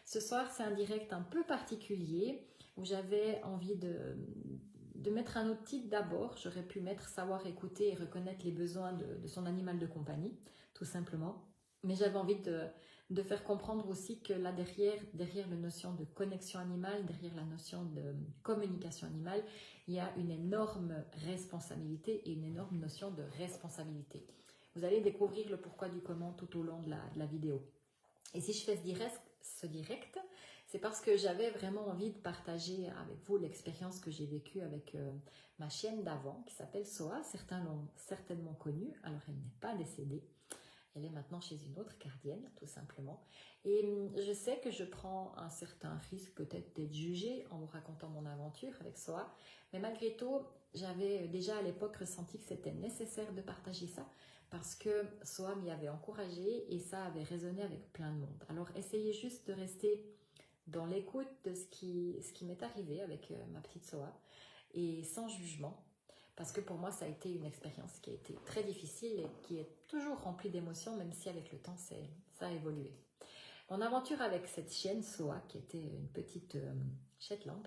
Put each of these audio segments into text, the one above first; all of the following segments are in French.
Ce soir, c'est un direct un peu particulier où j'avais envie de mettre un autre titre d'abord. J'aurais pu mettre savoir écouter et reconnaître les besoins de son animal de compagnie, tout simplement. Mais j'avais envie de faire comprendre aussi que là derrière la notion de connexion animale, derrière la notion de communication animale, il y a une énorme responsabilité et une énorme notion de responsabilité. Vous allez découvrir le pourquoi du comment tout au long de la vidéo. Et si je fais ce direct, c'est parce que j'avais vraiment envie de partager avec vous l'expérience que j'ai vécue avec ma chienne d'avant, qui s'appelle Soa. Certains l'ont certainement connue, alors elle n'est pas décédée. Elle est maintenant chez une autre gardienne, tout simplement. Et je sais que je prends un certain risque peut-être d'être jugée en vous racontant mon aventure avec Soa. Mais malgré tout, j'avais déjà à l'époque ressenti que c'était nécessaire de partager ça parce que Soa m'y avait encouragée et ça avait résonné avec plein de monde. Alors essayez juste de rester dans l'écoute de ce qui m'est arrivé avec ma petite Soa et sans jugement. Parce que pour moi, ça a été une expérience qui a été très difficile et qui est toujours remplie d'émotions, même si avec le temps, ça a évolué. Mon aventure avec cette chienne, Soa, qui était une petite Shetland,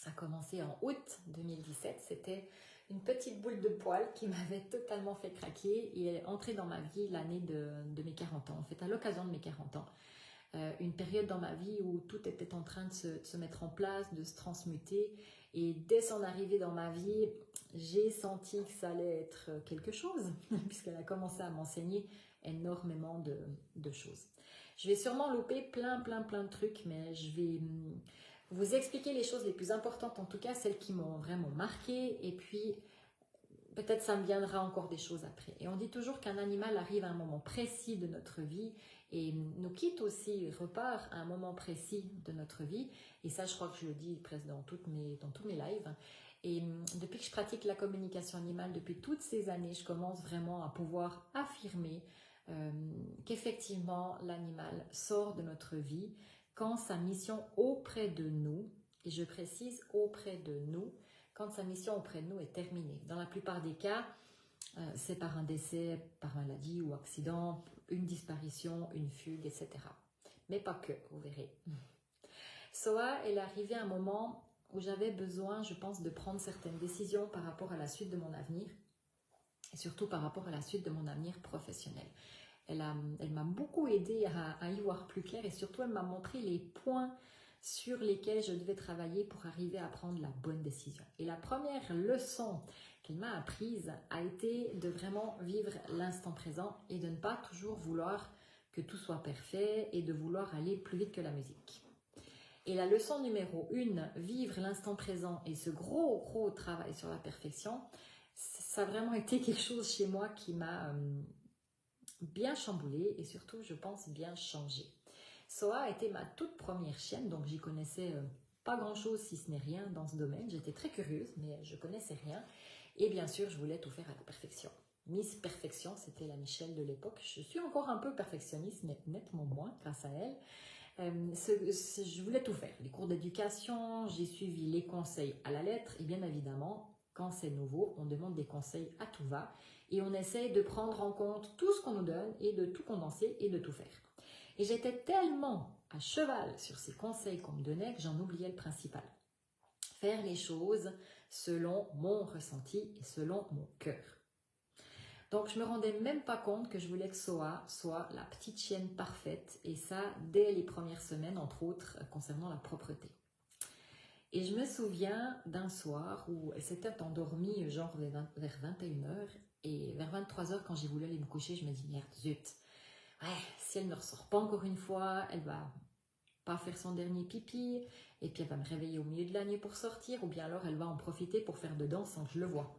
a commencé en août 2017. C'était une petite boule de poil qui m'avait totalement fait craquer et elle est entrée dans ma vie l'année de mes 40 ans. En fait, à l'occasion de mes 40 ans. Une période dans ma vie où tout était en train de se mettre en place, de se transmuter. Et dès son arrivée dans ma vie, j'ai senti que ça allait être quelque chose, puisqu'elle a commencé à m'enseigner énormément de choses. Je vais sûrement louper plein de trucs, mais je vais vous expliquer les choses les plus importantes, en tout cas celles qui m'ont vraiment marqué, et puis peut-être ça me viendra encore des choses après. Et on dit toujours qu'un animal arrive à un moment précis de notre vie et nous quitte aussi, repart à un moment précis de notre vie. Et ça, je crois que je le dis presque dans tous mes lives. Et depuis que je pratique la communication animale, depuis toutes ces années, je commence vraiment à pouvoir affirmer qu'effectivement, l'animal sort de notre vie quand sa mission auprès de nous, et je précise auprès de nous, quand sa mission auprès de nous est terminée. Dans la plupart des cas, c'est par un décès, par maladie ou accident, une disparition, une fugue, etc. Mais pas que, vous verrez. Soa, elle est arrivée à un moment où j'avais besoin, je pense, de prendre certaines décisions par rapport à la suite de mon avenir et surtout par rapport à la suite de mon avenir professionnel. Elle m'a beaucoup aidée à y voir plus clair et surtout elle m'a montré les points sur lesquels je devais travailler pour arriver à prendre la bonne décision. Et la première leçon qu'elle m'a apprise a été de vraiment vivre l'instant présent et de ne pas toujours vouloir que tout soit parfait et de vouloir aller plus vite que la musique. Et la leçon numéro 1, vivre l'instant présent et ce gros travail sur la perfection, ça a vraiment été quelque chose chez moi qui m'a bien chamboulée et surtout, je pense, bien changée. Soa a été ma toute première chienne, donc j'y connaissais pas grand-chose si ce n'est rien dans ce domaine. J'étais très curieuse, mais je connaissais rien. Et bien sûr, je voulais tout faire à la perfection. Miss Perfection, c'était la Michelle de l'époque. Je suis encore un peu perfectionniste, mais nettement moins grâce à elle. Je voulais tout faire. Les cours d'éducation, j'ai suivi les conseils à la lettre. Et bien évidemment, quand c'est nouveau, on demande des conseils à tout va. Et on essaye de prendre en compte tout ce qu'on nous donne et de tout condenser et de tout faire. Et j'étais tellement à cheval sur ces conseils qu'on me donnait que j'en oubliais le principal. Faire les choses selon mon ressenti et selon mon cœur. Donc je ne me rendais même pas compte que je voulais que Soa soit la petite chienne parfaite. Et ça, dès les premières semaines, entre autres, concernant la propreté. Et je me souviens d'un soir où elle s'était endormie genre vers 21h. Et vers 23h, quand j'ai voulu aller me coucher, je me dis merde, zut. Ouais, si elle ne ressort pas encore une fois, elle va pas faire son dernier pipi, et puis elle va me réveiller au milieu de la nuit pour sortir, ou bien alors elle va en profiter pour faire dedans sans que je le voie.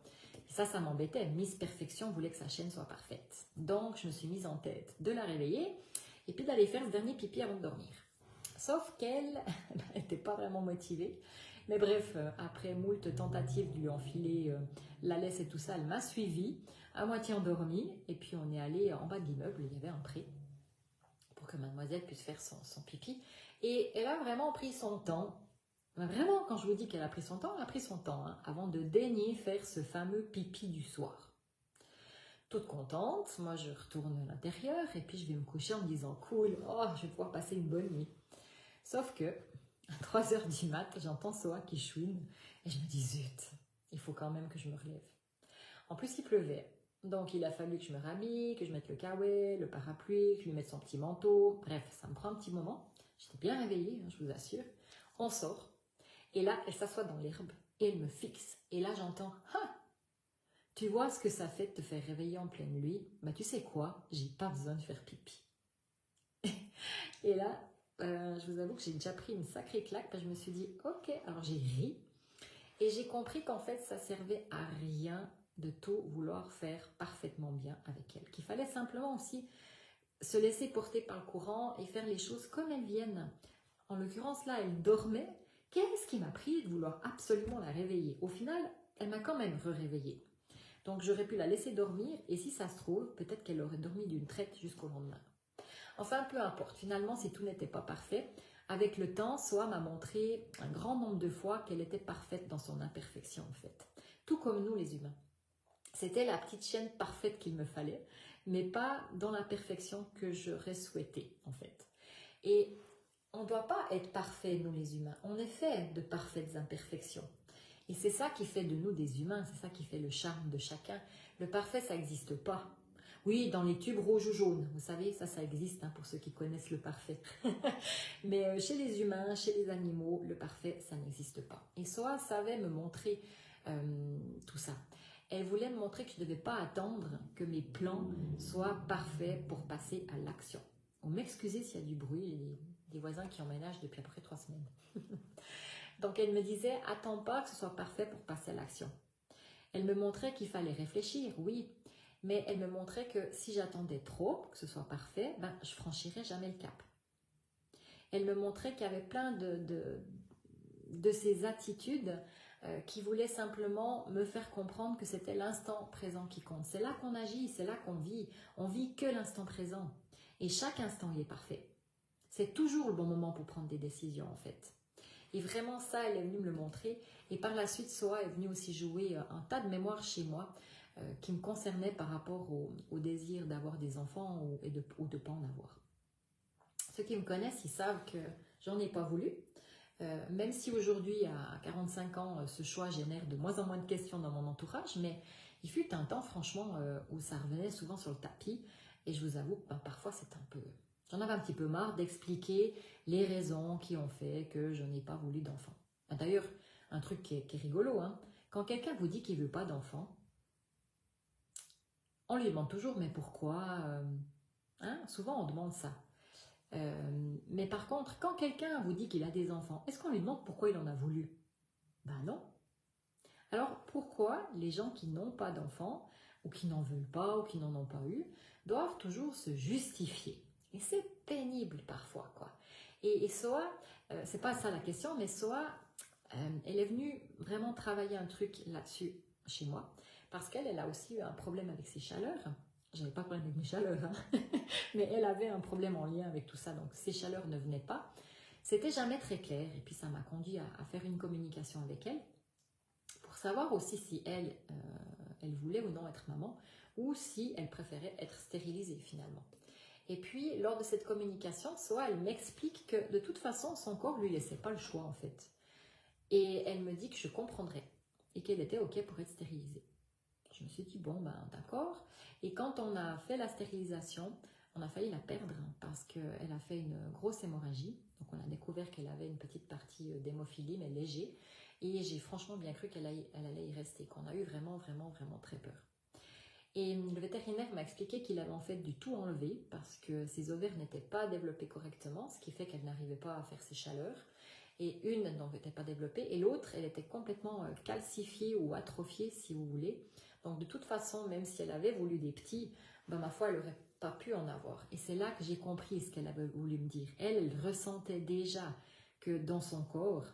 Et ça m'embêtait. Miss Perfection voulait que sa chienne soit parfaite. Donc, je me suis mise en tête de la réveiller, et puis d'aller faire ce dernier pipi avant de dormir. Sauf qu'elle n'était pas vraiment motivée. Mais bref, après moult tentatives de lui enfiler la laisse et tout ça, elle m'a suivie, à moitié endormie, et puis on est allé en bas de l'immeuble, il y avait un pré, pour que mademoiselle puisse faire son pipi. Et elle a vraiment pris son temps. Vraiment, quand je vous dis qu'elle a pris son temps, elle a pris son temps, hein, avant de daigner faire ce fameux pipi du soir. Toute contente, moi je retourne à l'intérieur et puis je vais me coucher en me disant cool, oh, je vais pouvoir passer une bonne nuit. Sauf que, à 3 heures du mat, j'entends Soa qui chouine et je me dis zut, il faut quand même que je me relève. En plus, il pleuvait. Donc, il a fallu que je me rhabille, que je mette le kawaii, le parapluie, que je lui mette son petit manteau. Bref, ça me prend un petit moment. J'étais bien réveillée, hein, je vous assure. On sort. Et là, elle s'assoit dans l'herbe et elle me fixe. Et là, j'entends « Ah, tu vois ce que ça fait de te faire réveiller en pleine nuit? Bah, tu sais quoi? J'ai pas besoin de faire pipi. » Et là, je vous avoue que j'ai déjà pris une sacrée claque. Parce que je me suis dit « Ok. » Alors, j'ai ri. Et j'ai compris qu'en fait, ça servait à rien de tout vouloir faire parfaitement bien avec elle. Qu'il fallait simplement aussi se laisser porter par le courant et faire les choses comme elles viennent. En l'occurrence, là, elle dormait. Qu'est-ce qui m'a pris de vouloir absolument la réveiller? Au final, elle m'a quand même réveillée. Donc, j'aurais pu la laisser dormir et si ça se trouve, peut-être qu'elle aurait dormi d'une traite jusqu'au lendemain. Enfin, peu importe. Finalement, si tout n'était pas parfait, avec le temps, Soa m'a montré un grand nombre de fois qu'elle était parfaite dans son imperfection, en fait. Tout comme nous, les humains. C'était la petite chienne parfaite qu'il me fallait, mais pas dans la perfection que j'aurais souhaité, en fait. Et on ne doit pas être parfait, nous les humains. On est fait de parfaites imperfections. Et c'est ça qui fait de nous des humains, c'est ça qui fait le charme de chacun. Le parfait, ça n'existe pas. Oui, dans les tubes rouges ou jaunes, vous savez, ça existe hein, pour ceux qui connaissent le parfait. Mais chez les humains, chez les animaux, le parfait, ça n'existe pas. Et Soa savait me montrer tout ça. Elle voulait me montrer que je ne devais pas attendre que mes plans soient parfaits pour passer à l'action. On m'excusez s'il y a du bruit, des voisins qui emménagent depuis à peu près 3 semaines. Donc elle me disait, attends pas que ce soit parfait pour passer à l'action. Elle me montrait qu'il fallait réfléchir, oui, mais elle me montrait que si j'attendais trop pour que ce soit parfait, ben, je franchirais jamais le cap. Elle me montrait qu'il y avait plein de ces attitudes qui voulaient simplement me faire comprendre que c'était l'instant présent qui compte. C'est là qu'on agit, c'est là qu'on vit. On vit que l'instant présent. Et chaque instant, il est parfait. C'est toujours le bon moment pour prendre des décisions, en fait. Et vraiment, ça, elle est venue me le montrer. Et par la suite, Soa est venue aussi jouer un tas de mémoires chez moi qui me concernaient par rapport au désir d'avoir des enfants ou de pas en avoir. Ceux qui me connaissent, ils savent que j'en ai pas voulu. Même si aujourd'hui, à 45 ans, ce choix génère de moins en moins de questions dans mon entourage, mais il fut un temps, franchement, où ça revenait souvent sur le tapis. Et je vous avoue, ben, parfois, c'est un peu... J'en avais un petit peu marre d'expliquer les raisons qui ont fait que je n'ai pas voulu d'enfant. D'ailleurs, un truc qui est rigolo, hein, quand quelqu'un vous dit qu'il ne veut pas d'enfant, on lui demande toujours, mais pourquoi hein? Souvent, on demande ça. Mais par contre, quand quelqu'un vous dit qu'il a des enfants, est-ce qu'on lui demande pourquoi il en a voulu? Ben non. Alors pourquoi les gens qui n'ont pas d'enfants, ou qui n'en veulent pas, ou qui n'en ont pas eu, doivent toujours se justifier? Et c'est pénible parfois, quoi. Et Soa, c'est pas ça la question, mais Soa, elle est venue vraiment travailler un truc là-dessus chez moi, parce qu'elle a aussi eu un problème avec ses chaleurs. J'avais pas de problème avec mes chaleurs, hein. Mais elle avait un problème en lien avec tout ça, donc ses chaleurs ne venaient pas. C'était jamais très clair, et puis ça m'a conduit à faire une communication avec elle, pour savoir aussi si elle voulait ou non être maman, ou si elle préférait être stérilisée finalement. Et puis, lors de cette communication, Soa, elle m'explique que de toute façon, son corps lui laissait pas le choix en fait. Et elle me dit que je comprendrais, et qu'elle était OK pour être stérilisée. Je me suis dit, bon, ben d'accord. Et quand on a fait la stérilisation, on a failli la perdre parce qu'elle a fait une grosse hémorragie. Donc on a découvert qu'elle avait une petite partie d'hémophilie, mais léger. Et j'ai franchement bien cru qu'elle allait y rester, qu'on a eu vraiment très peur. Et le vétérinaire m'a expliqué qu'il avait en fait du tout enlevé parce que ses ovaires n'étaient pas développés correctement, ce qui fait qu'elle n'arrivait pas à faire ses chaleurs. Et une n'était pas développée et l'autre, elle était complètement calcifiée ou atrophiée, si vous voulez. Donc de toute façon, même si elle avait voulu des petits, ben, ma foi, elle n'aurait pas pu en avoir. Et c'est là que j'ai compris ce qu'elle avait voulu me dire. Elle ressentait déjà que dans son corps,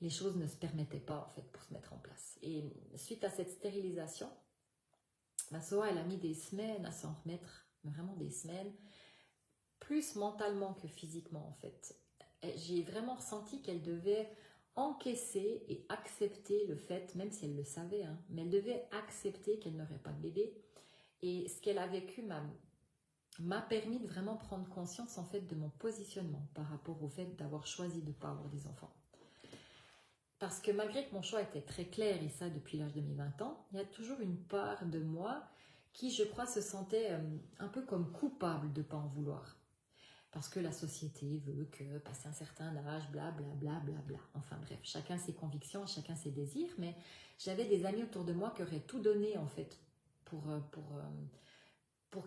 les choses ne se permettaient pas en fait pour se mettre en place. Et suite à cette stérilisation, ma Soa, elle a mis des semaines à s'en remettre, vraiment des semaines, plus mentalement que physiquement en fait. J'ai vraiment ressenti qu'elle devait encaisser et accepter le fait, même si elle le savait, hein, mais elle devait accepter qu'elle n'aurait pas de bébé. Et ce qu'elle a vécu m'a permis de vraiment prendre conscience en fait de mon positionnement par rapport au fait d'avoir choisi de ne pas avoir des enfants. Parce que malgré que mon choix était très clair, et ça depuis l'âge de mes 20 ans, il y a toujours une part de moi qui, je crois, se sentait un peu comme coupable de ne pas en vouloir. Parce que la société veut que, passer un certain âge, blablabla, bla. Enfin bref, chacun ses convictions, chacun ses désirs, mais j'avais des amis autour de moi qui auraient tout donné en fait pour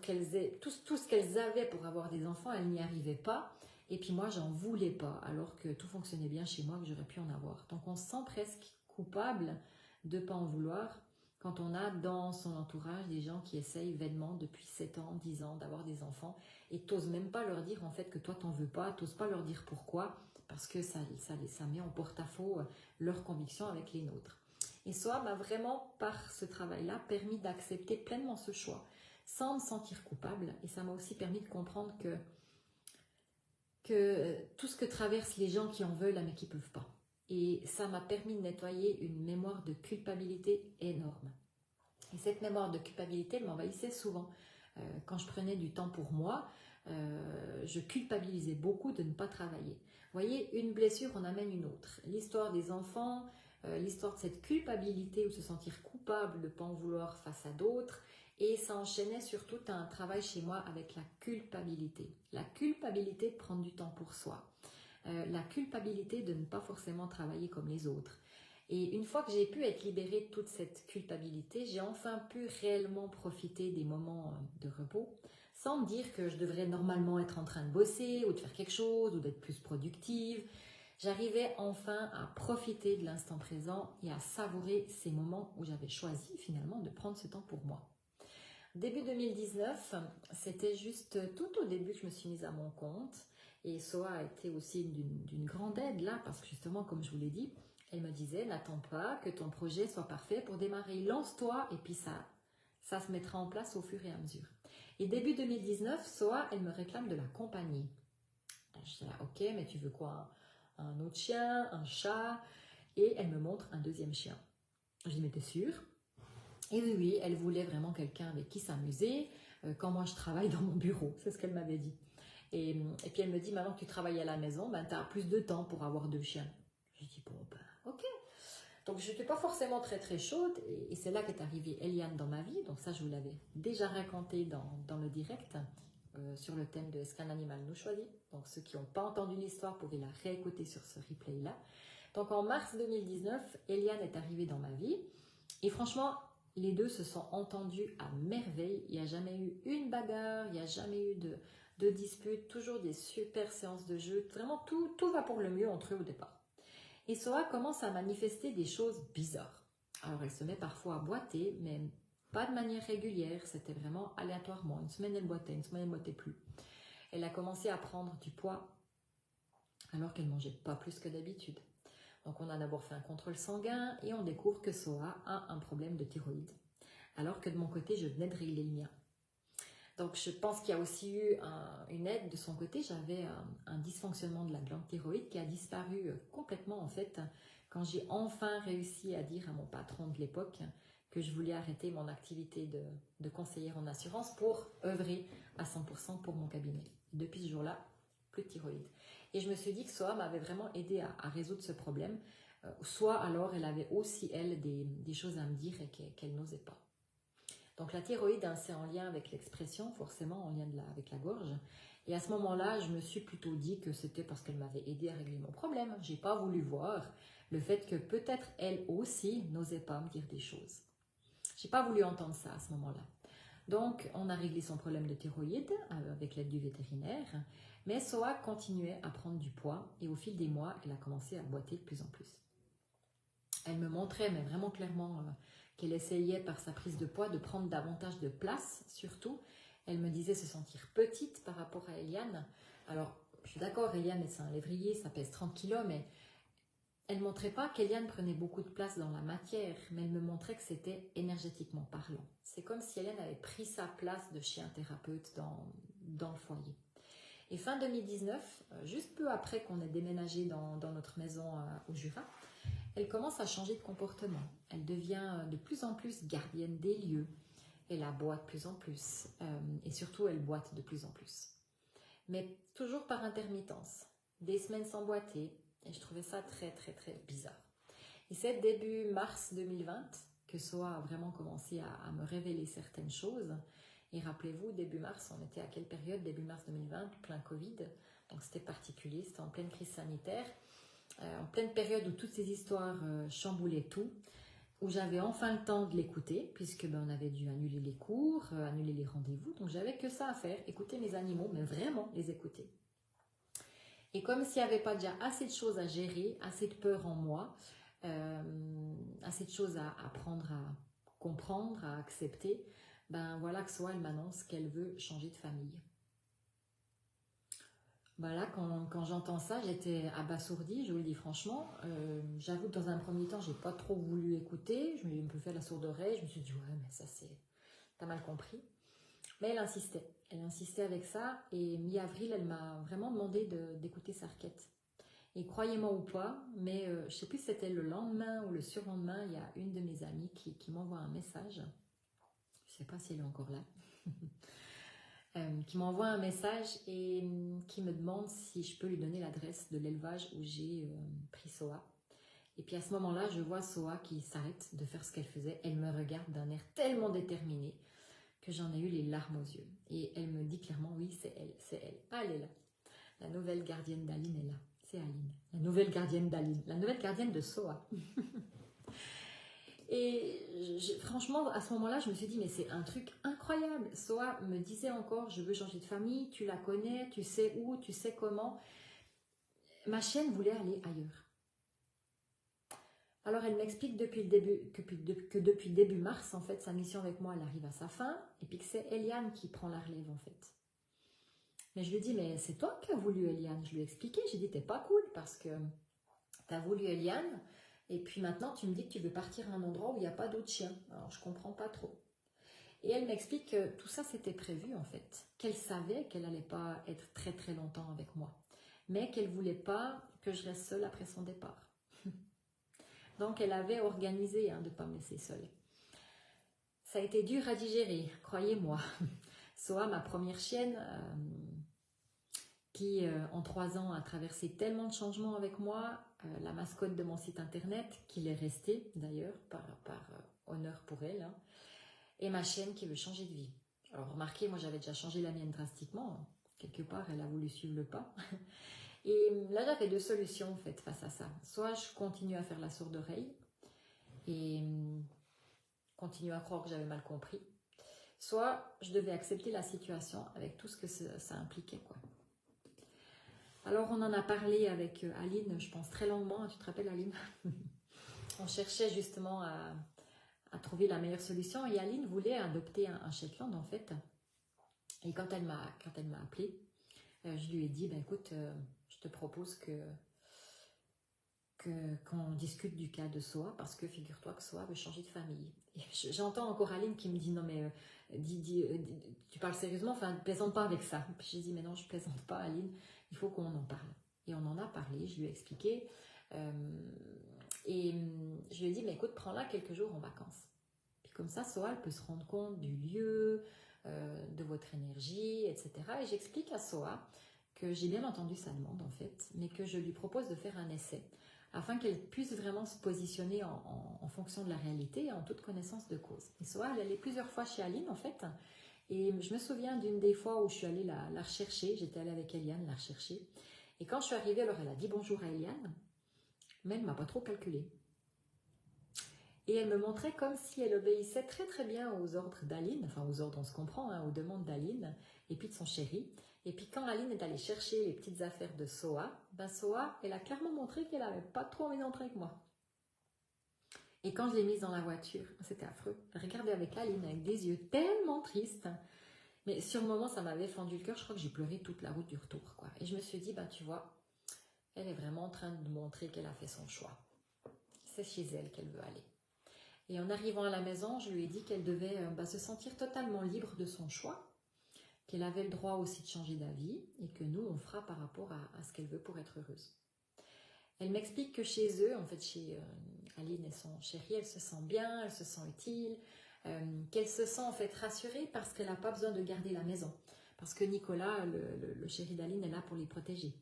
qu'elles aient tout ce qu'elles avaient pour avoir des enfants, elles n'y arrivaient pas. Et puis moi, j'en voulais pas, alors que tout fonctionnait bien chez moi, que j'aurais pu en avoir. Donc on se sent presque coupable de ne pas en vouloir quand on a dans son entourage des gens qui essayent vainement depuis 7 ans, 10 ans d'avoir des enfants et t'oses même pas leur dire en fait que toi t'en veux pas, t'oses pas leur dire pourquoi, parce que ça met en porte-à-faux leurs convictions avec les nôtres. Et ça m'a vraiment, par ce travail-là, permis d'accepter pleinement ce choix, sans me sentir coupable. Et ça m'a aussi permis de comprendre que tout ce que traversent les gens qui en veulent, mais qui ne peuvent pas. Et ça m'a permis de nettoyer une mémoire de culpabilité énorme. Et cette mémoire de culpabilité, elle m'envahissait souvent. Quand je prenais du temps pour moi, je culpabilisais beaucoup de ne pas travailler. Vous voyez, une blessure en amène une autre. L'histoire des enfants, l'histoire de cette culpabilité ou se sentir coupable de ne pas en vouloir face à d'autres, et ça enchaînait surtout un travail chez moi avec la culpabilité. La culpabilité de prendre du temps pour soi. La culpabilité de ne pas forcément travailler comme les autres. Et une fois que j'ai pu être libérée de toute cette culpabilité, j'ai enfin pu réellement profiter des moments de repos, sans me dire que je devrais normalement être en train de bosser ou de faire quelque chose ou d'être plus productive. J'arrivais enfin à profiter de l'instant présent et à savourer ces moments où j'avais choisi finalement de prendre ce temps pour moi. Début 2019, c'était juste tout au début que je me suis mise à mon compte. Et Soa a été aussi d'une grande aide là, parce que justement, comme je vous l'ai dit, elle me disait, n'attends pas que ton projet soit parfait pour démarrer. Lance-toi et puis ça se mettra en place au fur et à mesure. Et début 2019, Soa, elle me réclame de la compagnie. Je dis, ok, mais tu veux quoi? Un autre chien, un chat? Et elle me montre un deuxième chien. Je dis, mais t'es sûre? Et oui, elle voulait vraiment quelqu'un avec qui s'amuser quand moi je travaille dans mon bureau. C'est ce qu'elle m'avait dit. Et puis elle me dit, maintenant que tu travailles à la maison, ben, tu as plus de temps pour avoir 2 chiens. Je dis, bon, ben, ok. Donc je n'étais pas forcément très très chaude. Et c'est là qu'est arrivée Eliane dans ma vie. Donc ça, je vous l'avais déjà raconté dans le direct sur le thème de Est-ce qu'un animal nous choisit? Donc ceux qui n'ont pas entendu l'histoire pouvaient la réécouter sur ce replay-là. Donc en mars 2019, Eliane est arrivée dans ma vie. Et franchement, les deux se sont entendus à merveille. Il n'y a jamais eu une bagarre, il n'y a jamais eu de dispute, toujours des super séances de jeu. Vraiment, tout va pour le mieux entre eux au départ. Et Soa commence à manifester des choses bizarres. Alors, elle se met parfois à boiter, mais pas de manière régulière. C'était vraiment aléatoirement. Une semaine, elle boitait, une semaine, elle ne boitait plus. Elle a commencé à prendre du poids alors qu'elle ne mangeait pas plus que d'habitude. Donc on a d'abord fait un contrôle sanguin et on découvre que Soa a un problème de thyroïde. Alors que de mon côté, je venais de régler le mien. Donc je pense qu'il y a aussi eu une aide de son côté. J'avais un dysfonctionnement de la glande thyroïde qui a disparu complètement en fait quand j'ai enfin réussi à dire à mon patron de l'époque que je voulais arrêter mon activité de conseillère en assurance pour œuvrer à 100% pour mon cabinet. Depuis ce jour-là, plus de thyroïde. Et je me suis dit que Soa m'avait vraiment aidé à résoudre ce problème. Soit alors elle avait aussi, elle, des choses à me dire et qu'elle n'osait pas. Donc la thyroïde, hein, c'est en lien avec l'expression, forcément en lien avec la gorge. Et à ce moment-là, je me suis plutôt dit que c'était parce qu'elle m'avait aidé à régler mon problème. Je n'ai pas voulu voir le fait que peut-être elle aussi n'osait pas me dire des choses. Je n'ai pas voulu entendre ça à ce moment-là. Donc, on a réglé son problème de thyroïde avec l'aide du vétérinaire, mais Soa continuait à prendre du poids et au fil des mois, elle a commencé à boiter de plus en plus. Elle me montrait, mais vraiment clairement, qu'elle essayait par sa prise de poids de prendre davantage de place, surtout. Elle me disait se sentir petite par rapport à Eliane. Alors, je suis d'accord, Eliane, c'est un lévrier, ça pèse 30 kilos, mais elle ne montrait pas qu'Eliane prenait beaucoup de place dans la matière, mais elle me montrait que c'était énergétiquement parlant. C'est comme si Eliane avait pris sa place de chien thérapeute dans le foyer. Et fin 2019, juste peu après qu'on ait déménagé dans notre maison au Jura, elle commence à changer de comportement. Elle devient de plus en plus gardienne des lieux. Elle aboie de plus en plus. Et surtout, elle boite de plus en plus. Mais toujours par intermittence. Des semaines sans boiter. Et je trouvais ça très, très, très bizarre. Et c'est début mars 2020 que SOA a vraiment commencé à me révéler certaines choses. Et rappelez-vous, début mars, on était à quelle période? Début mars 2020, plein Covid. Donc c'était particulier, c'était en pleine crise sanitaire. En pleine période où toutes ces histoires chamboulaient tout. Où j'avais enfin le temps de l'écouter, puisque on avait dû annuler les cours, annuler les rendez-vous. Donc j'avais que ça à faire, écouter mes animaux, mais vraiment les écouter. Et comme s'il n'y avait pas déjà assez de choses à gérer, assez de peur en moi, assez de choses à apprendre à comprendre, à accepter, ben voilà que SOA elle m'annonce qu'elle veut changer de famille. Ben là, quand j'entends ça, j'étais abasourdie, je vous le dis franchement. J'avoue que dans un premier temps, j'ai pas trop voulu écouter. Je me suis un peu fait la sourde oreille. Je me suis dit, ouais, mais ça c'est... T'as mal compris. Mais elle insistait. Elle insistait avec ça. Et mi-avril, elle m'a vraiment demandé d'écouter sa requête. Et croyez-moi ou pas, mais je sais plus si c'était le lendemain ou le surlendemain, il y a une de mes amies qui m'envoie un message. Je sais pas si elle est encore là. Qui m'envoie un message et qui me demande si je peux lui donner l'adresse de l'élevage où j'ai pris SOA. Et puis à ce moment-là, je vois SOA qui s'arrête de faire ce qu'elle faisait. Elle me regarde d'un air tellement déterminé que j'en ai eu les larmes aux yeux. Et elle me dit clairement, oui, c'est elle, c'est elle. Ah, elle est là. La nouvelle gardienne d'Aline est là. C'est Aline. La nouvelle gardienne d'Aline. La nouvelle gardienne de SOA. Et franchement, à ce moment-là, je me suis dit, mais c'est un truc incroyable. SOA me disait encore, je veux changer de famille, tu la connais, tu sais où, tu sais comment. Ma chienne voulait aller ailleurs. Alors, elle m'explique depuis le début, que depuis début mars, en fait, sa mission avec moi, elle arrive à sa fin, et puis que c'est Eliane qui prend la relève, en fait. Mais je lui ai dit, mais c'est toi qui as voulu Eliane. Je lui ai expliqué, j'ai dit, t'es pas cool, parce que t'as voulu Eliane, et puis maintenant, tu me dis que tu veux partir à un endroit où il n'y a pas d'autres chiens. Alors, je comprends pas trop. Et elle m'explique que tout ça, c'était prévu, en fait. Qu'elle savait qu'elle n'allait pas être très, très longtemps avec moi. Mais qu'elle voulait pas que je reste seule après son départ. Donc, elle avait organisé de ne pas me laisser seule. Ça a été dur à digérer, croyez-moi. SOA, ma première chienne, qui en 3 ans a traversé tellement de changements avec moi, la mascotte de mon site internet, qu'il est resté d'ailleurs, par honneur pour elle, et ma chienne qui veut changer de vie. Alors remarquez, moi j'avais déjà changé la mienne drastiquement, quelque part elle a voulu suivre le pas. Et là j'avais 2 solutions en fait face à ça. Soit je continue à faire la sourde oreille, et continue à croire que j'avais mal compris, soit je devais accepter la situation avec tout ce que ça impliquait, quoi. Alors on en a parlé avec Aline, je pense très longuement, tu te rappelles Aline? On cherchait justement à trouver la meilleure solution et Aline voulait adopter un Shetland en fait. Et quand elle m'a appelé, je lui ai dit, ben écoute, je te propose qu'on discute du cas de SOA, parce que figure-toi que SOA veut changer de famille. Et j'entends encore Aline qui me dit, non mais tu parles sérieusement, enfin ne plaisante pas avec ça. Puis j'ai dit, mais non, je plaisante pas Aline, il faut qu'on en parle. Et on en a parlé, je lui ai expliqué, et je lui ai dit, mais écoute, prends-la quelques jours en vacances. Puis comme ça, SOA elle peut se rendre compte du lieu, de votre énergie, etc. Et j'explique à SOA que j'ai bien entendu sa demande en fait, mais que je lui propose de faire un essai afin qu'elle puisse vraiment se positionner en fonction de la réalité et en toute connaissance de cause. Et SOA, elle allait plusieurs fois chez Aline en fait, et je me souviens d'une des fois où je suis allée la rechercher, j'étais allée avec Eliane la rechercher, et quand je suis arrivée, alors elle a dit bonjour à Eliane, mais elle ne m'a pas trop calculé. Et elle me montrait comme si elle obéissait très très bien aux ordres d'Aline, enfin aux ordres on se comprend, aux demandes d'Aline, et puis de son chéri. Et puis quand Aline est allée chercher les petites affaires de SOA, ben SOA, elle a clairement montré qu'elle n'avait pas trop envie d'entrer avec moi. Et quand je l'ai mise dans la voiture, c'était affreux. Elle regardait avec Aline avec des yeux tellement tristes. Mais sur le moment, ça m'avait fendu le cœur. Je crois que j'ai pleuré toute la route du retour, quoi. Et je me suis dit, ben tu vois, elle est vraiment en train de montrer qu'elle a fait son choix. C'est chez elle qu'elle veut aller. Et en arrivant à la maison, je lui ai dit qu'elle devait se sentir totalement libre de son choix, qu'elle avait le droit aussi de changer d'avis et que nous, on fera par rapport à ce qu'elle veut pour être heureuse. Elle m'explique que chez eux, en fait chez Aline et son chéri, elle se sent bien, elle se sent utile, qu'elle se sent en fait rassurée parce qu'elle n'a pas besoin de garder la maison. Parce que Nicolas, le chéri d'Aline, est là pour les protéger.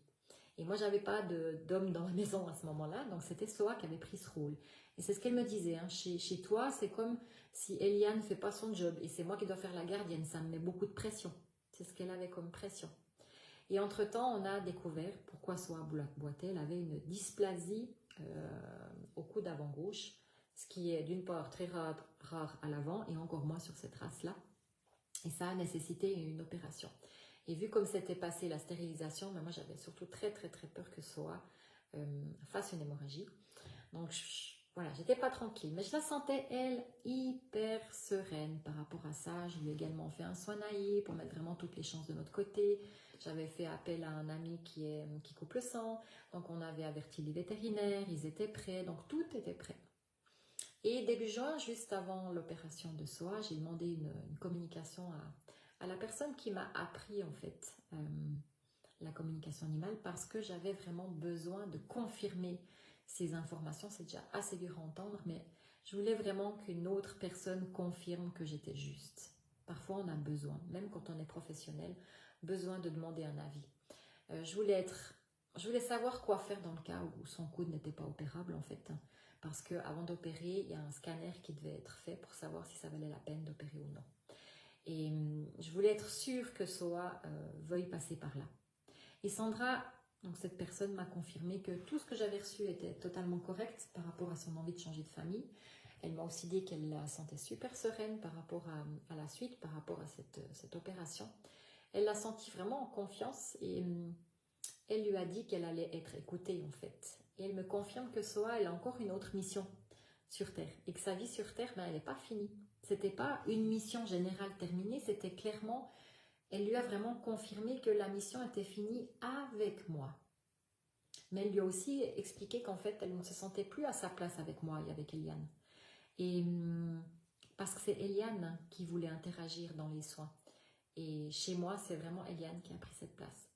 Et moi, j'avais pas d'homme dans la maison à ce moment-là, donc c'était Soa qui avait pris ce rôle. Et c'est ce qu'elle me disait, hein. Chez toi, c'est comme si Eliane ne fait pas son job et c'est moi qui dois faire la gardienne, ça me met beaucoup de pression. C'est ce qu'elle avait comme pression. Et entre-temps, on a découvert pourquoi Soa boitait. Elle avait une dysplasie au coude avant gauche, ce qui est d'une part très rare à l'avant et encore moins sur cette race-là. Et ça a nécessité une opération. Et vu comme c'était passé la stérilisation, moi j'avais surtout très peur que Soa fasse une hémorragie. Donc voilà, j'étais pas tranquille. Mais je la sentais, elle, hyper sereine par rapport à ça. Je lui ai également fait un soin naïf pour mettre vraiment toutes les chances de notre côté. J'avais fait appel à un ami qui coupe le sang. Donc on avait averti les vétérinaires, ils étaient prêts. Donc tout était prêt. Et début juin, juste avant l'opération de Soa, j'ai demandé une communication à la personne qui m'a appris en fait la communication animale parce que j'avais vraiment besoin de confirmer ces informations. C'est déjà assez dur à entendre, mais je voulais vraiment qu'une autre personne confirme que j'étais juste. Parfois, on a besoin, même quand on est professionnel, besoin de demander un avis. Je voulais savoir quoi faire dans le cas où son coude n'était pas opérable en fait. Parce qu'avant d'opérer, il y a un scanner qui devait être fait pour savoir si ça valait la peine d'opérer ou non. Et je voulais être sûre que Soa veuille passer par là. Et Sandra, donc cette personne, m'a confirmé que tout ce que j'avais reçu était totalement correct par rapport à son envie de changer de famille. Elle m'a aussi dit qu'elle la sentait super sereine par rapport à la suite, par rapport à cette opération. Elle l'a sentie vraiment en confiance et elle lui a dit qu'elle allait être écoutée en fait. Et elle me confirme que Soa, elle a encore une autre mission sur Terre. Et que sa vie sur Terre, ben, elle n'est pas finie. C'était pas une mission générale terminée, c'était clairement, elle lui a vraiment confirmé que la mission était finie avec moi. Mais elle lui a aussi expliqué qu'en fait, elle ne se sentait plus à sa place avec moi et avec Eliane. Et parce que c'est Eliane qui voulait interagir dans les soins. Et chez moi, c'est vraiment Eliane qui a pris cette place.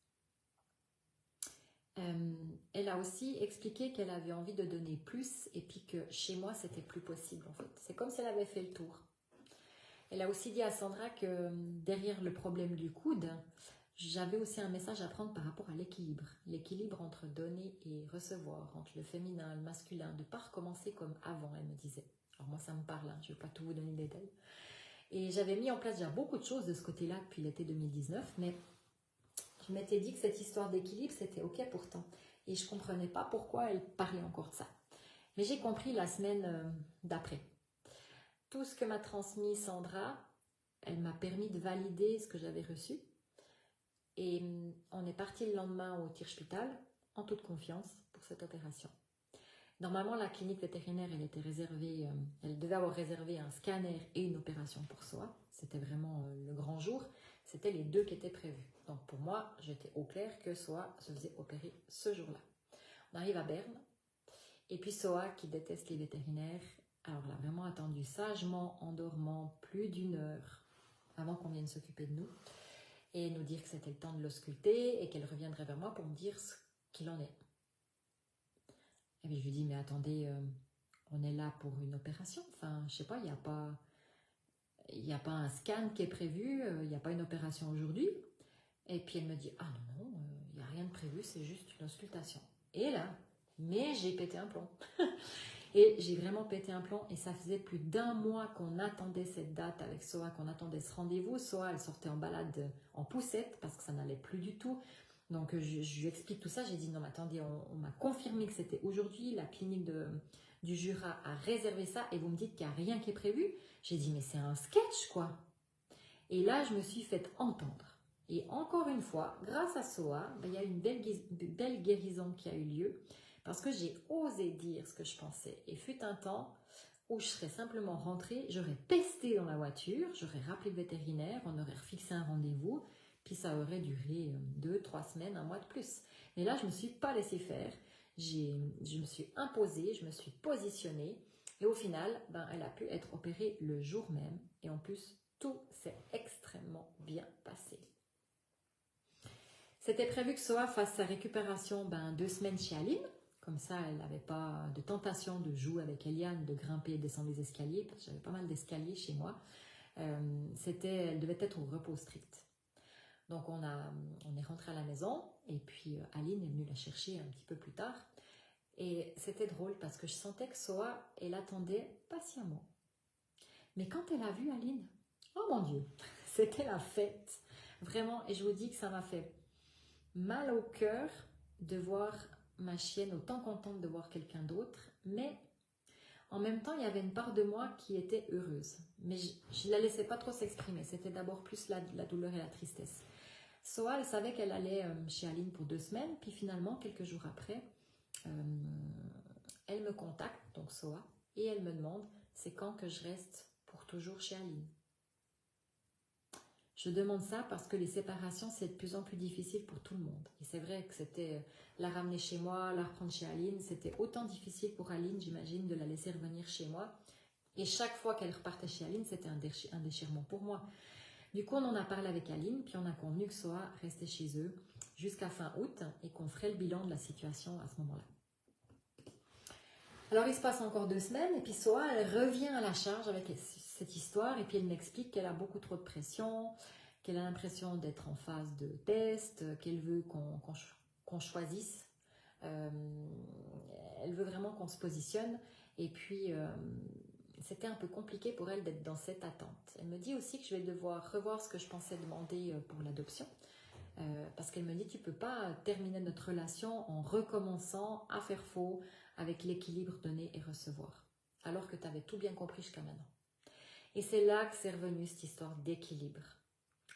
Elle a aussi expliqué qu'elle avait envie de donner plus et puis que chez moi, c'était plus possible en fait. C'est comme si elle avait fait le tour. Elle a aussi dit à Sandra que derrière le problème du coude, j'avais aussi un message à prendre par rapport à l'équilibre. L'équilibre entre donner et recevoir, entre le féminin et le masculin, de ne pas recommencer comme avant, elle me disait. Alors moi, ça me parle, hein, je ne vais pas tout vous donner de détails. Et j'avais mis en place déjà beaucoup de choses de ce côté-là depuis l'été 2019, mais je m'étais dit que cette histoire d'équilibre, c'était OK pourtant. Et je ne comprenais pas pourquoi elle parlait encore de ça. Mais j'ai compris la semaine d'après. Tout ce que m'a transmis Sandra, elle m'a permis de valider ce que j'avais reçu. Et on est parti le lendemain au Tirspital, en toute confiance, pour cette opération. Normalement, la clinique vétérinaire, elle était réservée, elle devait avoir réservé un scanner et une opération pour Soa. C'était vraiment le grand jour. C'était les deux qui étaient prévus. Donc pour moi, j'étais au clair que Soa se faisait opérer ce jour-là. On arrive à Berne. Et puis Soa, qui déteste les vétérinaires, alors elle a vraiment attendu sagement, en dormant, plus d'une heure avant qu'on vienne s'occuper de nous et nous dire que c'était le temps de l'ausculter et qu'elle reviendrait vers moi pour me dire ce qu'il en est. Et puis je lui dis, mais attendez, on est là pour une opération. Enfin, je sais pas, il n'y a pas un scan qui est prévu, il n'y a pas une opération aujourd'hui. Et puis elle me dit, ah non, il n'y a rien de prévu, c'est juste une auscultation. Et là, mais j'ai pété un plomb. Et j'ai vraiment pété un plomb et ça faisait plus d'1 mois qu'on attendait cette date avec Soa, qu'on attendait ce rendez-vous. Soa, elle sortait en balade en poussette parce que ça n'allait plus du tout. Donc je lui explique tout ça, j'ai dit non mais attendez, on m'a confirmé que c'était aujourd'hui, la clinique du Jura a réservé ça et vous me dites qu'il n'y a rien qui est prévu. J'ai dit mais c'est un sketch quoi. Et là je me suis fait entendre. Et encore une fois, grâce à Soa, il y a une belle guérison qui a eu lieu parce que j'ai osé dire ce que je pensais. Et fut un temps où je serais simplement rentrée, j'aurais pesté dans la voiture, j'aurais rappelé le vétérinaire, on aurait fixé un rendez-vous, puis ça aurait duré 2, 3 semaines, 1 mois de plus. Mais là, je ne me suis pas laissée faire, je me suis imposée, je me suis positionnée, et au final, elle a pu être opérée le jour même, et en plus, tout s'est extrêmement bien passé. C'était prévu que Soa fasse sa récupération 2 semaines chez Aline, Comme ça, elle n'avait pas de tentation de jouer avec Eliane, de grimper et descendre les escaliers, parce que j'avais pas mal d'escaliers chez moi. Elle devait être au repos strict. Donc on est rentré à la maison et puis Aline est venue la chercher un petit peu plus tard. Et c'était drôle parce que je sentais que Soa, elle attendait patiemment. Mais quand elle a vu Aline, oh mon Dieu, c'était la fête. Vraiment, et je vous dis que ça m'a fait mal au cœur de voir ma chienne autant contente de voir quelqu'un d'autre, mais en même temps, il y avait une part de moi qui était heureuse. Mais je ne la laissais pas trop s'exprimer. C'était d'abord plus la douleur et la tristesse. Soa, elle savait qu'elle allait chez Aline pour 2 semaines, puis finalement, quelques jours après, elle me contacte, donc Soa, et elle me demande, c'est quand que je reste pour toujours chez Aline? Je demande ça parce que les séparations, c'est de plus en plus difficile pour tout le monde. Et c'est vrai que c'était la ramener chez moi, la reprendre chez Aline. C'était autant difficile pour Aline, j'imagine, de la laisser revenir chez moi. Et chaque fois qu'elle repartait chez Aline, c'était un déchirement pour moi. Du coup, on en a parlé avec Aline, puis on a convenu que Soa restait chez eux jusqu'à fin août et qu'on ferait le bilan de la situation à ce moment-là. Alors, il se passe encore 2 semaines et puis Soa, elle revient à la charge avec cette histoire et puis elle m'explique qu'elle a beaucoup trop de pression, qu'elle a l'impression d'être en phase de test, qu'elle veut qu'on choisisse. Elle veut vraiment qu'on se positionne et puis c'était un peu compliqué pour elle d'être dans cette attente. Elle me dit aussi que je vais devoir revoir ce que je pensais demander pour l'adoption. Parce qu'elle me dit, tu ne peux pas terminer notre relation en recommençant à faire faux avec l'équilibre donner et recevoir, alors que tu avais tout bien compris jusqu'à maintenant. Et c'est là que c'est revenu cette histoire d'équilibre.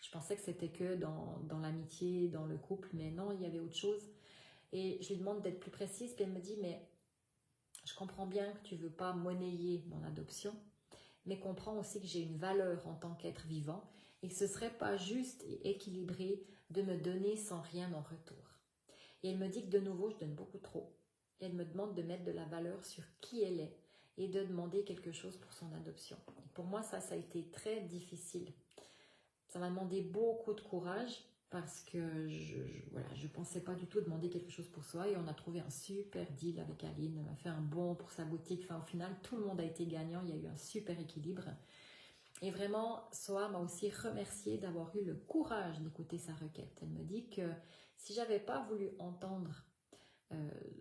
Je pensais que c'était que dans l'amitié, dans le couple, mais non, il y avait autre chose. Et je lui demande d'être plus précise, puis elle me dit, mais je comprends bien que tu ne veux pas monnayer mon adoption, mais comprends aussi que j'ai une valeur en tant qu'être vivant et que ce ne serait pas juste et équilibré de me donner sans rien en retour. Et elle me dit que de nouveau, je donne beaucoup trop. Et elle me demande de mettre de la valeur sur qui elle est et de demander quelque chose pour son adoption. Et pour moi, ça a été très difficile. Ça m'a demandé beaucoup de courage parce que je pensais pas du tout demander quelque chose pour soi et on a trouvé un super deal avec Aline. Elle m'a fait un bon pour sa boutique. Enfin, au final, tout le monde a été gagnant. Il y a eu un super équilibre. Et vraiment, Soa m'a aussi remercié d'avoir eu le courage d'écouter sa requête. Elle me dit que si j'avais pas voulu entendre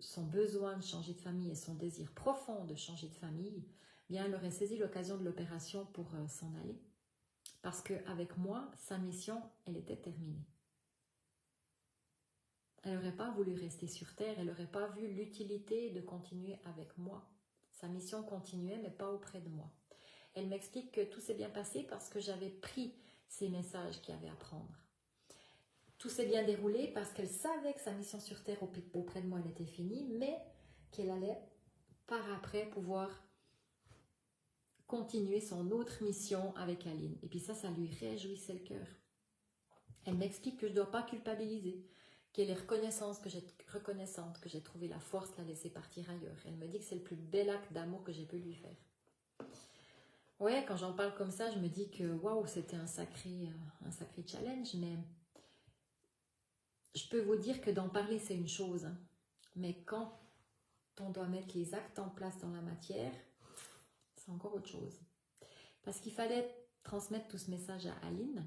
son besoin de changer de famille et son désir profond de changer de famille, bien elle aurait saisi l'occasion de l'opération pour s'en aller. Parce qu'avec moi, sa mission, elle était terminée. Elle n'aurait pas voulu rester sur Terre, elle n'aurait pas vu l'utilité de continuer avec moi. Sa mission continuait, mais pas auprès de moi. Elle m'explique que tout s'est bien passé parce que j'avais pris ces messages qu'il y avait à prendre. Tout s'est bien déroulé parce qu'elle savait que sa mission sur Terre auprès de moi, elle était finie, mais qu'elle allait par après pouvoir continuer son autre mission avec Aline. Et puis ça lui réjouissait le cœur. Elle m'explique que je ne dois pas culpabiliser, qu'elle est reconnaissante, que j'ai trouvé la force de la laisser partir ailleurs. Elle me dit que c'est le plus bel acte d'amour que j'ai pu lui faire. Ouais, quand j'en parle comme ça, je me dis que waouh, c'était un sacré challenge, mais je peux vous dire que d'en parler, c'est une chose. Hein. Mais quand on doit mettre les actes en place dans la matière, c'est encore autre chose. Parce qu'il fallait transmettre tout ce message à Aline,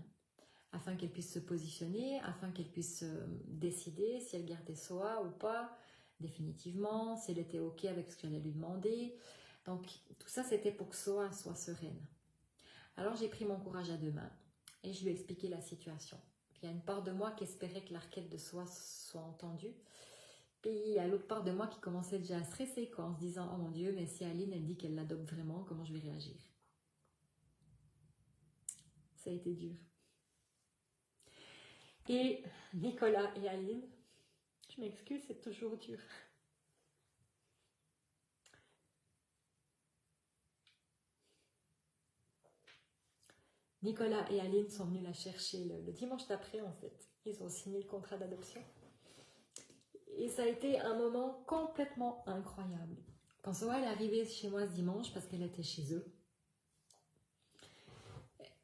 afin qu'elle puisse se positionner, afin qu'elle puisse décider si elle gardait Soa ou pas, définitivement, si elle était OK avec ce que j'allais lui demander. Donc, tout ça, c'était pour que Soa soit sereine. Alors, j'ai pris mon courage à 2 mains et je lui ai expliqué la situation. Il y a une part de moi qui espérait que la requête de Soa soit entendue. Puis, il y a l'autre part de moi qui commençait déjà à stresser, quoi, en se disant « Oh mon Dieu, mais si Aline, elle dit qu'elle l'adopte vraiment, comment je vais réagir ?» Ça a été dur. Et Nicolas et Aline, je m'excuse, c'est toujours dur. Nicolas et Aline sont venus la chercher le dimanche d'après, en fait. Ils ont signé le contrat d'adoption. Et ça a été un moment complètement incroyable. Quand Soa est arrivée chez moi ce dimanche, parce qu'elle était chez eux,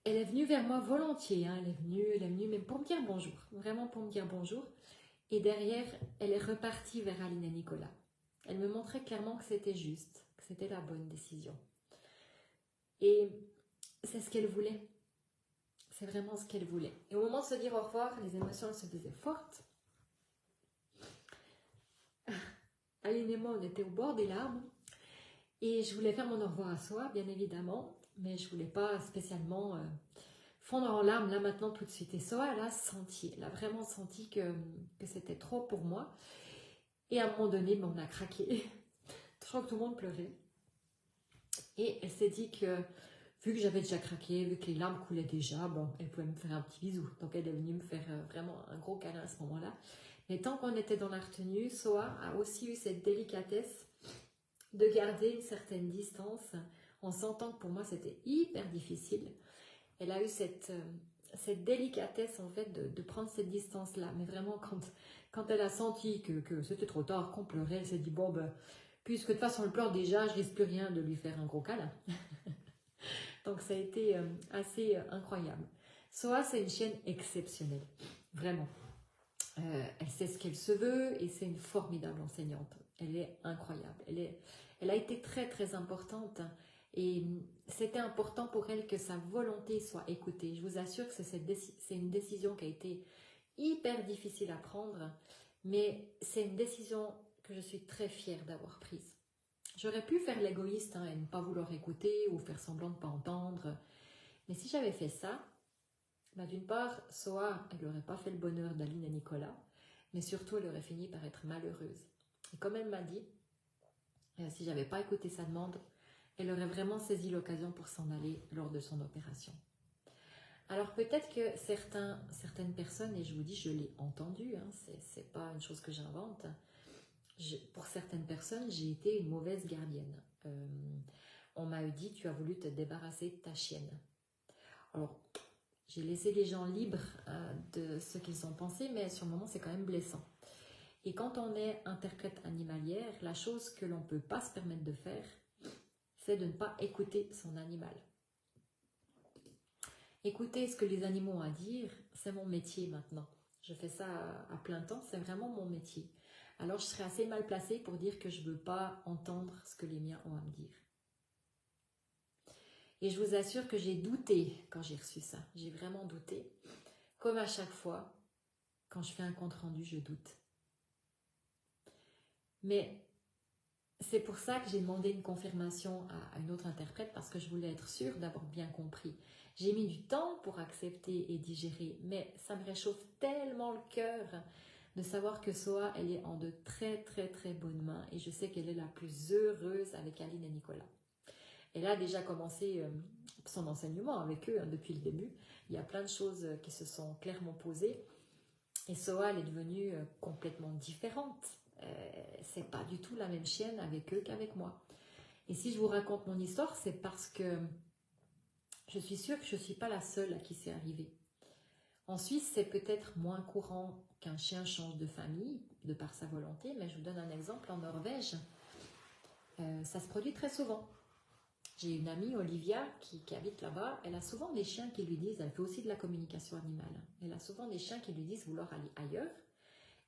elle est venue vers moi volontiers. Hein. Elle est venue même pour me dire bonjour. Vraiment pour me dire bonjour. Et derrière, elle est repartie vers Aline et Nicolas. Elle me montrait clairement que c'était juste, que c'était la bonne décision. Et c'est ce qu'elle voulait. C'est vraiment ce qu'elle voulait. Et au moment de se dire au revoir, les émotions se faisaient fortes. Aline et moi, on était au bord des larmes. Et je voulais faire mon au revoir à soi, bien évidemment. Mais je ne voulais pas spécialement fondre en larmes là maintenant tout de suite. Et Soa, elle a vraiment senti que c'était trop pour moi. Et à un moment donné, on a craqué. Je crois que tout le monde pleurait. Et elle s'est dit que, vu que j'avais déjà craqué, vu que les larmes coulaient déjà, bon, elle pouvait me faire un petit bisou. Donc elle est venue me faire vraiment un gros câlin à ce moment-là. Mais tant qu'on était dans la retenue, Soa a aussi eu cette délicatesse de garder une certaine distance, en sentant que pour moi c'était hyper difficile. Elle a eu cette délicatesse en fait de prendre cette distance-là. Mais vraiment, quand elle a senti que c'était trop tard, qu'on pleurait, elle s'est dit, bon, ben, puisque de toute façon elle pleure déjà, je risque plus rien de lui faire un gros câlin. Donc ça a été assez incroyable. Soa, c'est une chienne exceptionnelle, vraiment. Elle sait ce qu'elle se veut et c'est une formidable enseignante. Elle est incroyable. Elle a été très très importante et c'était important pour elle que sa volonté soit écoutée. Je vous assure que c'est une décision qui a été hyper difficile à prendre, mais c'est une décision que je suis très fière d'avoir prise. J'aurais pu faire l'égoïste et ne pas vouloir écouter ou faire semblant de ne pas entendre, mais si j'avais fait ça, d'une part, Soa, elle n'aurait pas fait le bonheur d'Aline et Nicolas, mais surtout, elle aurait fini par être malheureuse. Et comme elle m'a dit, si j'avais pas écouté sa demande, elle aurait vraiment saisi l'occasion pour s'en aller lors de son opération. Alors peut-être que certaines personnes, et je vous dis, je l'ai entendu, c'est pas une chose que j'invente, pour certaines personnes, j'ai été une mauvaise gardienne. On m'a dit, tu as voulu te débarrasser de ta chienne. Alors, j'ai laissé les gens libres de ce qu'ils ont pensé, mais sur le moment, c'est quand même blessant. Et quand on est interprète animalière, la chose que l'on ne peut pas se permettre de faire, c'est de ne pas écouter son animal. Écouter ce que les animaux ont à dire, c'est mon métier maintenant. Je fais ça à plein temps, c'est vraiment mon métier. Alors je serais assez mal placée pour dire que je ne veux pas entendre ce que les miens ont à me dire. Et je vous assure que j'ai douté quand j'ai reçu ça. J'ai vraiment douté. Comme à chaque fois, quand je fais un compte rendu, je doute. Mais c'est pour ça que j'ai demandé une confirmation à une autre interprète parce que je voulais être sûre d'avoir bien compris. J'ai mis du temps pour accepter et digérer, mais ça me réchauffe tellement le cœur de savoir que Soa, elle est en de très très très bonnes mains et je sais qu'elle est la plus heureuse avec Aline et Nicolas. Elle a déjà commencé son enseignement avec eux depuis le début. Il y a plein de choses qui se sont clairement posées et Soa, elle est devenue complètement différente. C'est pas du tout la même chienne avec eux qu'avec moi. Et si je vous raconte mon histoire, c'est parce que je suis sûre que je ne suis pas la seule à qui c'est arrivé. En Suisse, c'est peut-être moins courant qu'un chien change de famille, de par sa volonté, mais je vous donne un exemple. En Norvège, ça se produit très souvent. J'ai une amie, Olivia, qui habite là-bas. Elle a souvent des chiens qui lui disent, elle fait aussi de la communication animale, elle a souvent des chiens qui lui disent vouloir aller ailleurs.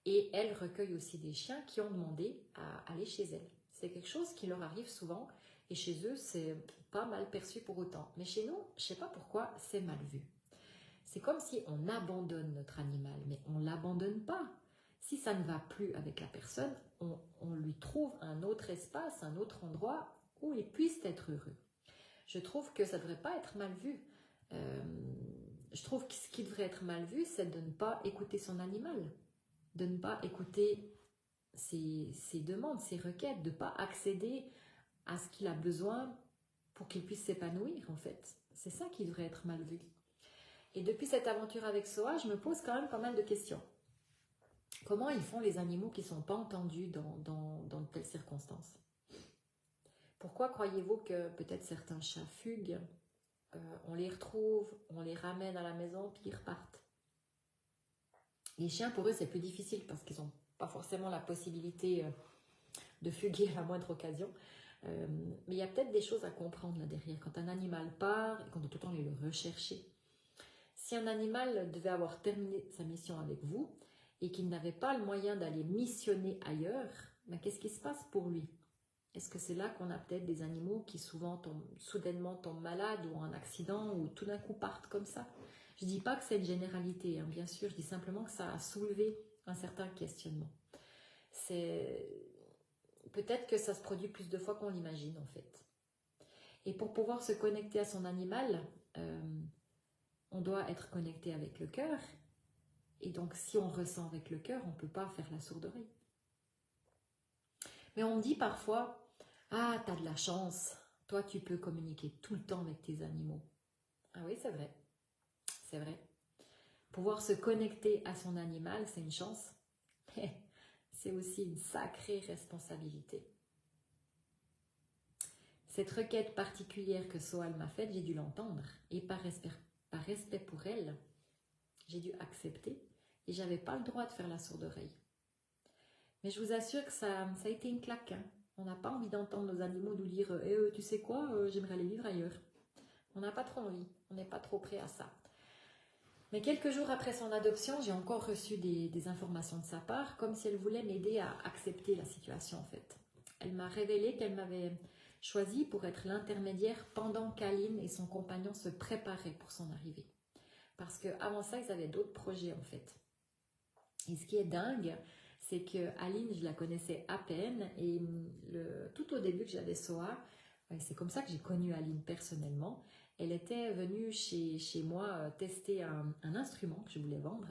Et elle recueille aussi des chiens qui ont demandé à aller chez elle. C'est quelque chose qui leur arrive souvent et chez eux, c'est pas mal perçu pour autant. Mais chez nous, je ne sais pas pourquoi, c'est mal vu. C'est comme si on abandonne notre animal, mais on ne l'abandonne pas. Si ça ne va plus avec la personne, on lui trouve un autre espace, un autre endroit où il puisse être heureux. Je trouve que ça ne devrait pas être mal vu. Je trouve que ce qui devrait être mal vu, c'est de ne pas écouter son animal, de ne pas écouter ses demandes, ses requêtes, de ne pas accéder à ce qu'il a besoin pour qu'il puisse s'épanouir en fait. C'est ça qui devrait être mal vu. Et depuis cette aventure avec Soa, je me pose quand même pas mal de questions. Comment ils font les animaux qui ne sont pas entendus dans de telles circonstances? Pourquoi croyez-vous que peut-être certains chats fuguent, on les retrouve, on les ramène à la maison, puis ils repartent? Les chiens, pour eux, c'est plus difficile parce qu'ils n'ont pas forcément la possibilité de fuguer à la moindre occasion. Mais il y a peut-être des choses à comprendre là derrière. Quand un animal part et qu'on doit tout le temps aller le rechercher. Si un animal devait avoir terminé sa mission avec vous et qu'il n'avait pas le moyen d'aller missionner ailleurs, Mais qu'est-ce qui se passe pour lui? Est-ce que c'est là qu'on a peut-être des animaux qui soudainement tombent malades ou en accident ou tout d'un coup partent comme ça? Je ne dis pas que c'est une généralité, hein, bien sûr, je dis simplement que ça a soulevé un certain questionnement. Peut-être que ça se produit plus de fois qu'on l'imagine en fait. Et pour pouvoir se connecter à son animal, on doit être connecté avec le cœur. Et donc si on ressent avec le cœur, on ne peut pas faire la sourde oreille. Mais on me dit parfois, ah, t'as de la chance, toi tu peux communiquer tout le temps avec tes animaux. Ah oui, c'est vrai, c'est vrai. Pouvoir se connecter à son animal, c'est une chance, mais c'est aussi une sacrée responsabilité. Cette requête particulière que Soal m'a faite, j'ai dû l'entendre, et par respect pour elle, j'ai dû accepter, et j'avais pas le droit de faire la sourde oreille. Mais je vous assure que ça a été une claque, hein. On n'a pas envie d'entendre nos animaux nous dire tu sais quoi, j'aimerais aller vivre ailleurs. On n'a pas trop envie, on n'est pas trop prêt à ça. Mais quelques jours après son adoption, j'ai encore reçu des informations de sa part, comme si elle voulait m'aider à accepter la situation en fait. Elle m'a révélé qu'elle m'avait choisi pour être l'intermédiaire pendant qu'Aline et son compagnon se préparaient pour son arrivée. Parce qu'avant ça, ils avaient d'autres projets en fait. Et ce qui est dingue, c'est que Aline, je la connaissais à peine et tout au début que j'avais Soa, c'est comme ça que j'ai connu Aline personnellement. Elle était venue chez moi tester un instrument que je voulais vendre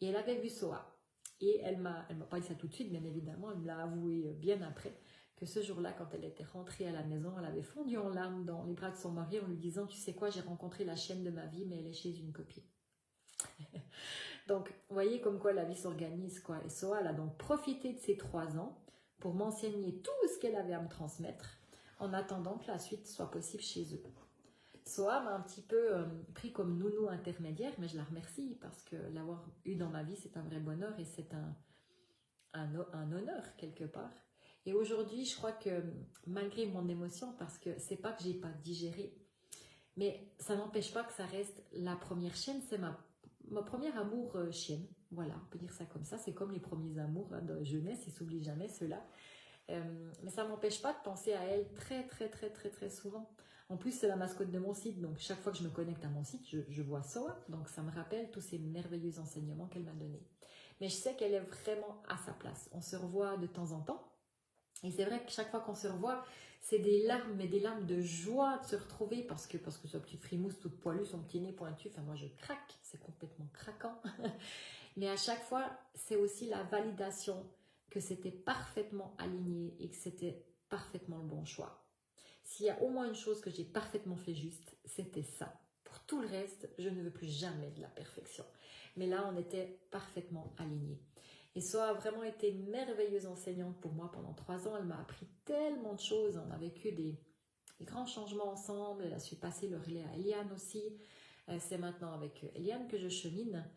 et elle avait vu Soa. Et elle m'a pas dit ça tout de suite, bien évidemment, elle me l'a avoué bien après, que ce jour-là, quand elle était rentrée à la maison, elle avait fondu en larmes dans les bras de son mari en lui disant « Tu sais quoi, j'ai rencontré la chienne de ma vie, mais elle est chez une copine. » Donc, vous voyez comme quoi la vie s'organise, quoi. Et Soa, elle a donc profité de ses 3 ans pour m'enseigner tout ce qu'elle avait à me transmettre, en attendant que la suite soit possible chez eux. Soa m'a un petit peu pris comme nounou intermédiaire, mais je la remercie parce que l'avoir eu dans ma vie, c'est un vrai bonheur et c'est un honneur quelque part. Et aujourd'hui, je crois que malgré mon émotion, parce que c'est pas que j'ai pas digéré, mais ça n'empêche pas que ça reste la première chienne, c'est ma première amour chienne. Voilà, on peut dire ça comme ça. C'est comme les premiers amours de jeunesse, ils s'oublient jamais ceux-là. Mais ça m'empêche pas de penser à elle très très très très très souvent. En plus, c'est la mascotte de mon site, donc chaque fois que je me connecte à mon site, je vois Soa, donc ça me rappelle tous ces merveilleux enseignements qu'elle m'a donnés. Mais je sais qu'elle est vraiment à sa place. On se revoit de temps en temps. Et c'est vrai que chaque fois qu'on se revoit, c'est des larmes, mais des larmes de joie de se retrouver parce que sa petite frimousse toute poilue, son petit nez pointu, enfin moi je craque, c'est complètement craquant. Mais à chaque fois, c'est aussi la validation que c'était parfaitement aligné et que c'était parfaitement le bon choix. S'il y a au moins une chose que j'ai parfaitement fait juste, c'était ça. Pour tout le reste, je ne veux plus jamais de la perfection. Mais là, on était parfaitement alignés. Et Soa a vraiment été une merveilleuse enseignante pour moi pendant 3 ans. Elle m'a appris tellement de choses. On a vécu des grands changements ensemble. Elle a su passer le relais à Eliane aussi. C'est maintenant avec Eliane que je chemine.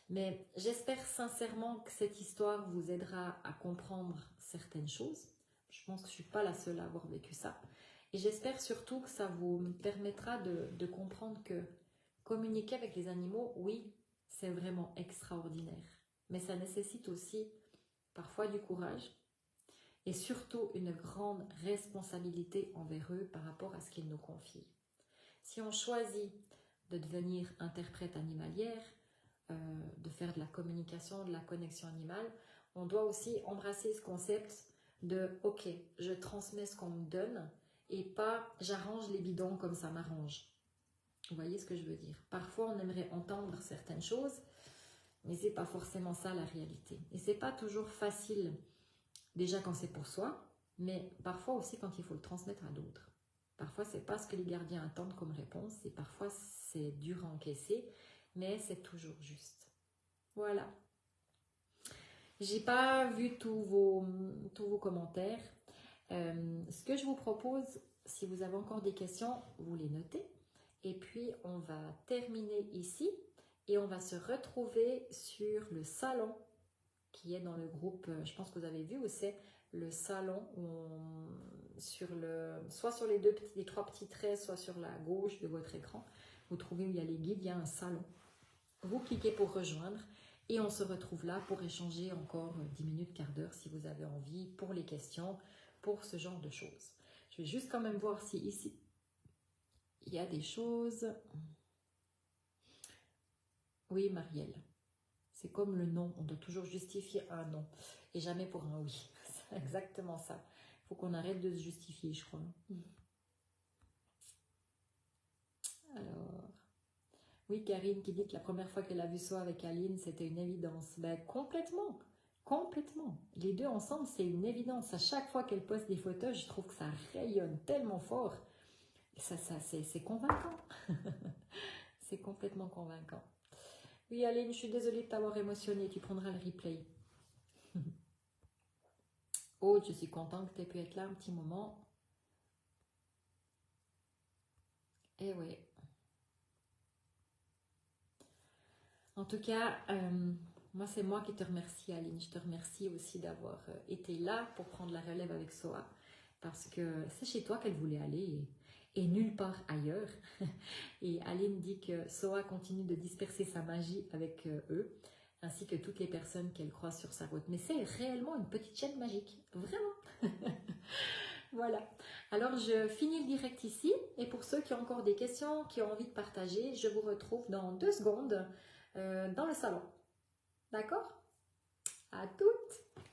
Mais j'espère sincèrement que cette histoire vous aidera à comprendre certaines choses. Je pense que je ne suis pas la seule à avoir vécu ça. Et j'espère surtout que ça vous permettra de comprendre que communiquer avec les animaux, oui, c'est vraiment extraordinaire. Mais ça nécessite aussi parfois du courage et surtout une grande responsabilité envers eux par rapport à ce qu'ils nous confient. Si on choisit de devenir interprète animalière, de faire de la communication, de la connexion animale, on doit aussi embrasser ce concept de « ok, je transmets ce qu'on me donne et pas j'arrange les bidons comme ça m'arrange ». Vous voyez ce que je veux dire? Parfois, on aimerait entendre certaines choses, mais c'est pas forcément ça la réalité. Et c'est pas toujours facile, déjà quand c'est pour soi, mais parfois aussi quand il faut le transmettre à d'autres. Parfois, c'est pas ce que les gardiens attendent comme réponse, et parfois c'est dur à encaisser, mais c'est toujours juste. Voilà. J'ai pas vu tous vos commentaires. Ce que je vous propose, si vous avez encore des questions, vous les notez. Et puis, on va terminer ici et on va se retrouver sur le salon qui est dans le groupe, je pense que vous avez vu où c'est le salon, soit sur les 3 petits traits, soit sur la gauche de votre écran. Vous trouvez où il y a les guides, il y a un salon. Vous cliquez pour rejoindre Et on se retrouve là pour échanger encore 10 minutes, quart d'heure si vous avez envie, pour les questions, pour ce genre de choses. Je vais juste quand même voir si ici, il y a des choses. Oui, Marielle. C'est comme le non, on doit toujours justifier un non et jamais pour un oui. C'est exactement ça. Il faut qu'on arrête de se justifier, je crois. Alors, oui, Karine qui dit que la première fois qu'elle a vu ça avec Aline, c'était une évidence. Ben, complètement, complètement. Les deux ensemble, c'est une évidence. À chaque fois qu'elle poste des photos, je trouve que ça rayonne tellement fort. Et ça c'est convaincant. C'est complètement convaincant. Oui, Aline, je suis désolée de t'avoir émotionnée. Tu prendras le replay. Aude, je suis contente que tu aies pu être là un petit moment. Eh oui. En tout cas, moi, c'est moi qui te remercie, Aline. Je te remercie aussi d'avoir été là pour prendre la relève avec Soa. Parce que c'est chez toi qu'elle voulait aller et nulle part ailleurs. Et Aline dit que Soa continue de disperser sa magie avec eux, ainsi que toutes les personnes qu'elle croise sur sa route. Mais c'est réellement une petite chaîne magique. Vraiment. Voilà. Alors, je finis le direct ici. Et pour ceux qui ont encore des questions, qui ont envie de partager, je vous retrouve dans 2 secondes dans le salon. D'accord? À toutes!